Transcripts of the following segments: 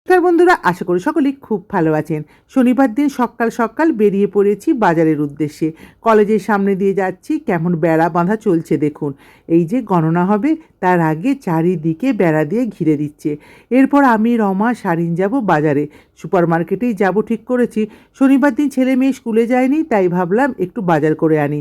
নমস্কার বন্ধুরা, আশা করি সকলেই খুব ভালো আছেন। শনিবার দিন সকাল সকাল বেরিয়ে পড়েছি বাজারের উদ্দেশ্যে। কলেজের সামনে দিয়ে যাচ্ছি, কেমন বেড়া বাঁধা চলছে দেখুন। এই যে গণনা হবে তার আগে চারিদিকে বেড়া দিয়ে ঘিরে দিচ্ছে। এরপর আমি রমা শারিন যাব বাজারে, সুপার মার্কেটেই যাব ঠিক করেছি। শনিবার দিন ছেলে মেয়ে স্কুলে যায়নি, তাই ভাবলাম একটু বাজার করে আনি।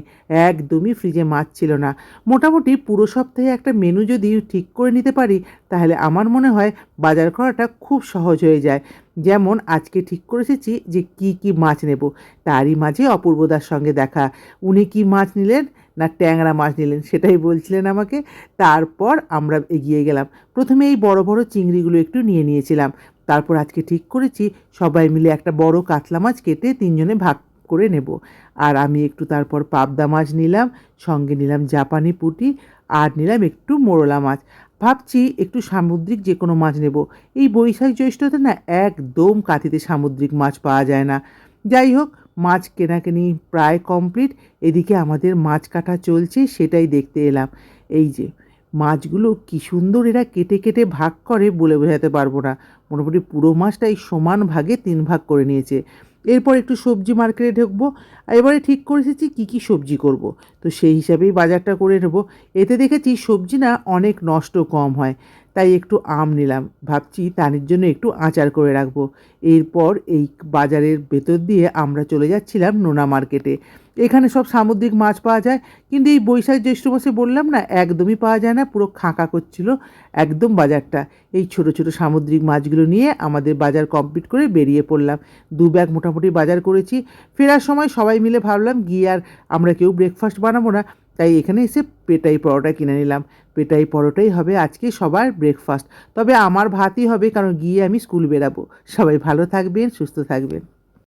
একদমই ফ্রিজে মাছ ছিল না। মোটামুটি পুরো সপ্তাহে একটা মেনু যদি ঠিক করে নিতে পারি, তাহলে আমার মনে হয় বাজার করাটা খুব সহজ হয়ে যায়। যেমন আজকে ঠিক করে এসেছি যে কি মাছ নেব, তারই মাঝে অপূর্বদার সঙ্গে দেখা। উনি কি মাছ নিলেন না ট্যাংরা মাছ নিলেন সেটাই বলছিলেন আমাকে। তারপর আমরা এগিয়ে গেলাম। প্রথমে এই বড় বড় চিংড়িগুলো একটু নিয়ে নিয়েছিলাম। তারপর আজকে ঠিক করেছি সবাই মিলে একটা বড় কাতলা মাছ কেটে তিনজনে ভাগ করে নেব। আর আমি একটু তারপর পাবদা মাছ নিলাম, সঙ্গে নিলাম জাপানি পুঁটি, আর নিলাম একটু মোরলা মাছ। ভাবছি একটু সামুদ্রিক যে কোনো মাছ নেব। এই বৈশাখ জ্যৈষ্ঠতে না একদম কাঁথিতে সামুদ্রিক মাছ পাওয়া যায় না। যাই হোক, মাছ কেনাকানি প্রায় কমপ্লিট। এদিকে আমাদের মাছ কাটা চলছে, সেটাই দেখতে এলাম। এই যে মাছগুলো কি সুন্দর এরা কেটে কেটে ভাগ করে বলে বোঝাতে পারবো না। মোটামুটি পুরো মাছটাই সমান ভাগে 3 ভাগ করে নিয়েছে। এরপর একটু সবজি মার্কেটে ঢুকবো। এবারে ঠিক করে এসেছি কী সবজি করব। তো সেই হিসাবেই বাজারটা করে নেব। এতে দেখেছি সবজি না অনেক নষ্ট কম হয়, তাই একটু আম নিলাম। ভাবছি তানের জন্য একটু আচার করে রাখবো। এরপর এই বাজারের ভেতর দিয়ে আমরা চলে যাচ্ছিলাম নোনা মার্কেটে। এখানে সব সামুদ্রিক মাছ পাওয়া যায়, কিন্তু এই বৈশাখ জ্যৈষ্ঠ মাসে বললাম না একদমই পাওয়া যায় না, পুরো খাঁকা করছিল একদম বাজারটা। এই ছোট ছোট সামুদ্রিক মাছগুলো নিয়ে আমাদের বাজার কমপ্লিট করে বেরিয়ে পড়লাম। 2 ব্যাগ মোটামুটি বাজার করেছি। ফেরার সময় সবাই মিলে ভাবলাম গিয়ে আর আমরা কেউ ব্রেকফাস্ট বানাবো না, তাই এখানে এসে পেটাই পরোটা কিনে নিলাম। পেটাই পরোটাই হবে আজকে সবার ব্রেকফাস্ট। তবে আমার ভাতই হবে, কারণ গিয়ে আমি স্কুল বেরাবো। সবাই ভালো থাকবেন, সুস্থ থাকবেন।